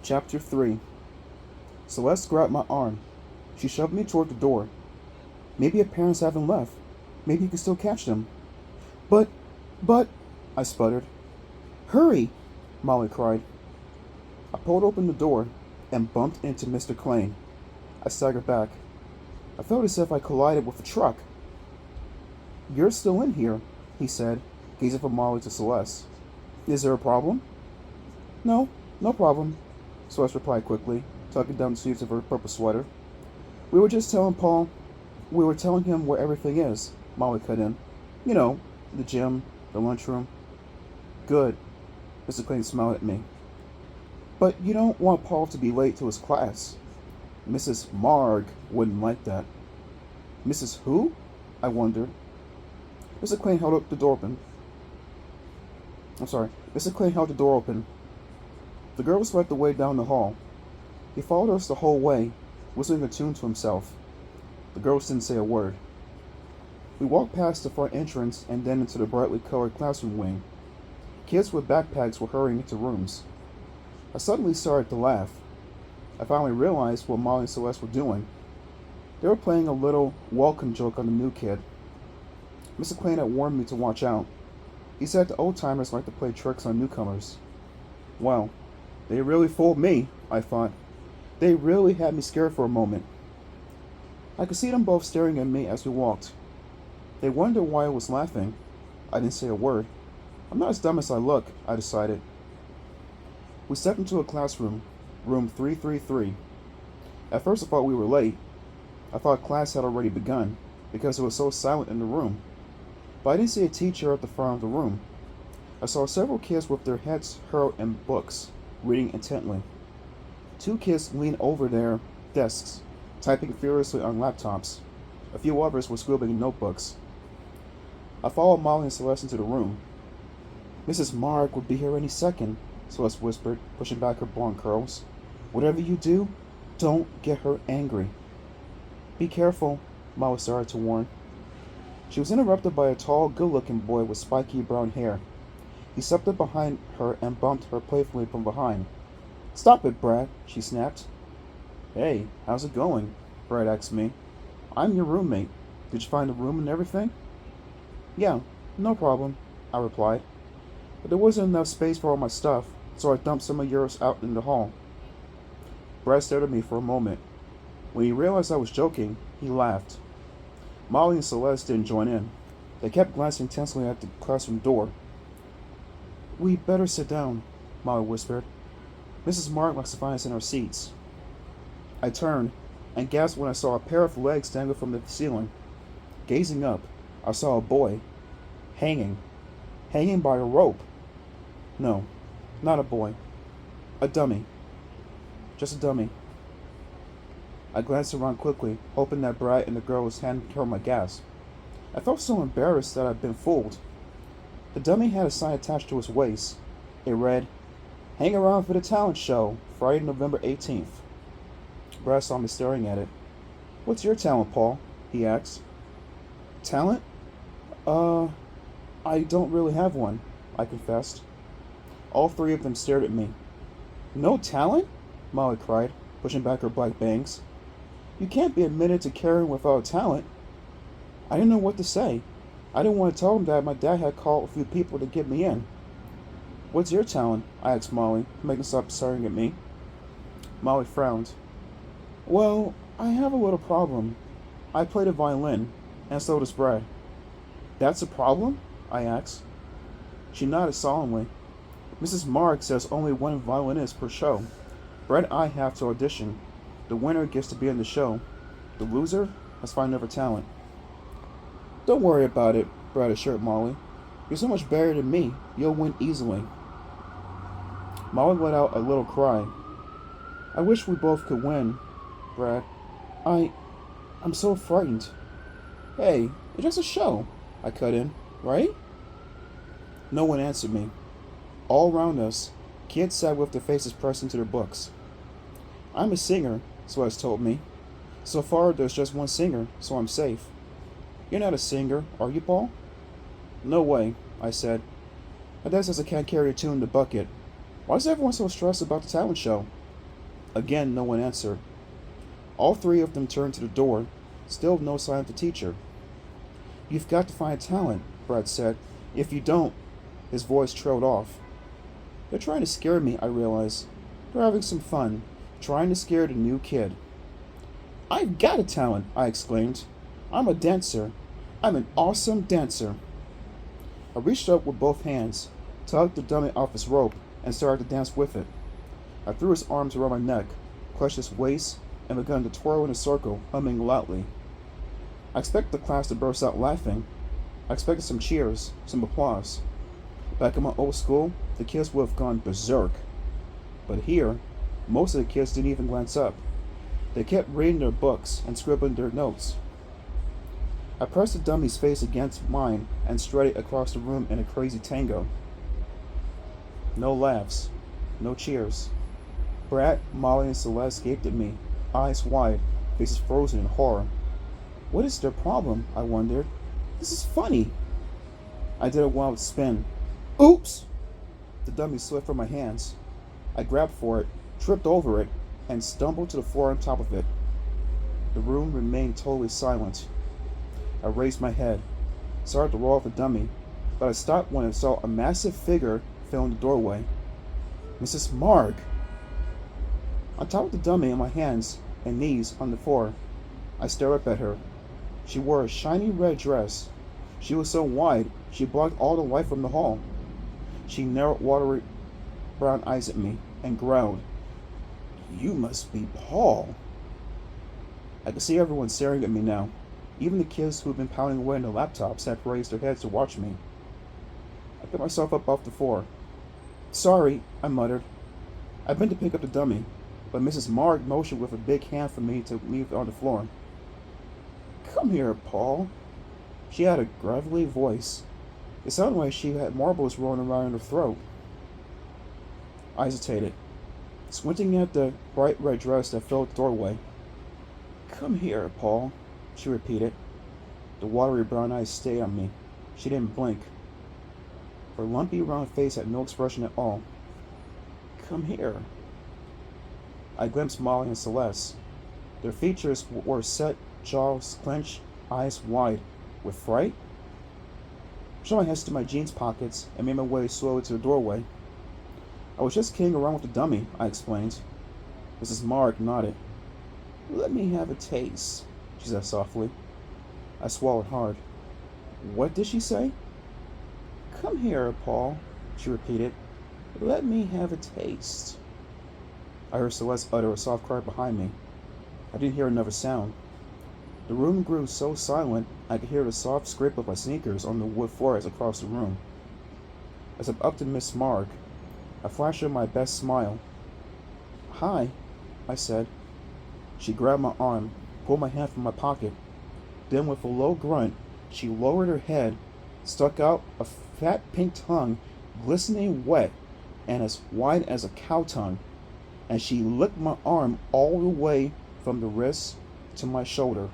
Chapter 3. Celeste grabbed my arm. She shoved me toward the door. Maybe her parents haven't left. Maybe you can still catch them. But, but, I sputtered. Hurry, Molly cried. I pulled open the door and bumped into Mr. Klain. I staggered back. I felt as if I collided with a truck. You're still in here, he said, gazing from Molly to Celeste. Is there a problem? No, no problem, Celeste replied quickly, tugging down the sleeves of her purple sweater. We were just telling Paul, we were telling him where everything is, Molly cut in. You know, the gym, the lunchroom. Good, Mr. Klain smiled at me. But you don't want Paul to be late to his class. Mrs. Marg wouldn't like that. Mrs. Who? I wondered. Mr. Klain held up the door open. Mr. Klain held the door open. The girl was led the way down the hall. He followed us the whole way, whistling a tune to himself. The girls didn't say a word. We walked past the front entrance and then into the brightly colored classroom wing. Kids with backpacks were hurrying into rooms. I suddenly started to laugh. I finally realized what Molly and Celeste were doing. They were playing a little welcome joke on the new kid. Mr. Klain had warned me to watch out. He said the old-timers like to play tricks on newcomers. Well, they really fooled me, I thought. They really had me scared for a moment. I could see them both staring at me as we walked. They wondered why I was laughing. I didn't say a word. I'm not as dumb as I look, I decided. We stepped into a classroom, room 333. At first I thought we were late. I thought class had already begun, because it was so silent in the room. But I didn't see a teacher at the front of the room. I saw several kids with their heads hurled in books, reading intently. Two kids leaned over their desks, typing furiously on laptops. A few others were scribbling in notebooks. I followed Molly and Celeste into the room. Mrs. Marg would be here any second, Celeste whispered, pushing back her blonde curls. Whatever you do, don't get her angry. Be careful, Molly started to warn. She was interrupted by a tall, good-looking boy with spiky brown hair. He stepped up behind her and bumped her playfully from behind. Stop it, Brad, she snapped. Hey, how's it going? Brad asked me. I'm your roommate. Did you find a room and everything? Yeah, no problem, I replied. But there wasn't enough space for all my stuff, so I dumped some of yours out in the hall. Brad stared at me for a moment. When he realized I was joking, he laughed. Molly and Celeste didn't join in. They kept glancing tensely at the classroom door. We better sit down, Molly whispered. Mrs. Marg likes to find us in our seats. I turned and gasped when I saw a pair of legs dangle from the ceiling. Gazing up, I saw a boy, hanging by a rope. No, not a boy. A dummy. Just a dummy. I glanced around quickly, hoping that Brad and the girls hadn't heard my gasp. I felt so embarrassed that I'd been fooled. The dummy had a sign attached to his waist. It read, Hang around for the talent show, Friday, November 18th. Brad saw me staring at it. What's your talent, Paul? He asked. Talent? I don't really have one, I confessed. All three of them stared at me. No talent? Molly cried, pushing back her black bangs. You can't be admitted to carrying without talent. I didn't know what to say. I didn't want to tell them that my dad had called a few people to get me in. What's your talent? I asked Molly, making stop staring at me. Molly frowned. Well, I have a little problem. I play the violin, and so does Brad. That's a problem? I asked. She nodded solemnly. Mrs. Marg says only one violinist per show. Brad and I have to audition. The winner gets to be in the show. The loser has to find another talent. Don't worry about it, Brad assured Molly. You're so much better than me. You'll win easily. Molly let out a little cry. I wish we both could win, Brad. I'm so frightened. Hey, it's just a show, I cut in, right? No one answered me. All around us, kids sat with their faces pressed into their books. I'm a singer, Celeste told me. So far, there's just one singer, so I'm safe. You're not a singer, are you, Paul? No way, I said. My dad says I can't carry a tune in the bucket. Why is everyone so stressed about the talent show? Again, no one answered. All three of them turned to the door, still no sign of the teacher. You've got to find talent, Brad said. If you don't, his voice trailed off. They're trying to scare me, I realized. They're having some fun, trying to scare the new kid. I've got a talent, I exclaimed. I'm a dancer. I'm an awesome dancer. I reached up with both hands, tugged the dummy off his rope, and started to dance with it. I threw his arms around my neck, clutched his waist, and began to twirl in a circle, humming loudly. I expected the class to burst out laughing. I expected some cheers, some applause. Back in my old school, the kids would have gone berserk. But here, most of the kids didn't even glance up. They kept reading their books and scribbling their notes. I pressed the dummy's face against mine and strutted across the room in a crazy tango. No laughs, no cheers. Brad, Molly, and Celeste gaped at me, eyes wide, faces frozen in horror. What is their problem? I wondered. This is funny. I did a wild spin. Oops! The dummy slipped from my hands. I grabbed for it, tripped over it, and stumbled to the floor on top of it. The room remained totally silent. I raised my head, started to roll off the dummy, but I stopped when I saw a massive figure fill in the doorway. Mrs. Marg! On top of the dummy on my hands and knees on the floor, I stared up at her. She wore a shiny red dress. She was so wide, she blocked all the light from the hall. She narrowed watery brown eyes at me and growled, You must be Paul. I could see everyone staring at me now. Even the kids who had been pounding away on their laptops had raised their heads to watch me. I picked myself up off the floor. Sorry, I muttered. I bent to pick up the dummy, but Mrs. Marg motioned with a big hand for me to leave it on the floor. Come here, Paul. She had a gravelly voice. It sounded like she had marbles rolling around in her throat. I hesitated, squinting at the bright red dress that filled the doorway. Come here, Paul, she repeated. The watery brown eyes stayed on me. She didn't blink. Her lumpy round face had no expression at all. Come here. I glimpsed Molly and Celeste. Their features were set, jaws clenched, eyes wide, with fright. I shoved my hands into my jeans pockets and made my way slowly to the doorway. I was just kidding around with the dummy, I explained. Mrs. Marg nodded. Let me have a taste, she said softly. I swallowed hard. What did she say? Come here, Paul, she repeated. Let me have a taste. I heard Celeste utter a soft cry behind me. I didn't hear another sound. The room grew so silent I could hear the soft scrape of my sneakers on the wood floors across the room. I stepped up to Miss Marg. I flashed her my best smile. Hi, I said. She grabbed my arm, pulled my hand from my pocket. Then with a low grunt, she lowered her head, stuck out a fat pink tongue, glistening wet and as wide as a cow tongue, and she licked my arm all the way from the wrist to my shoulder.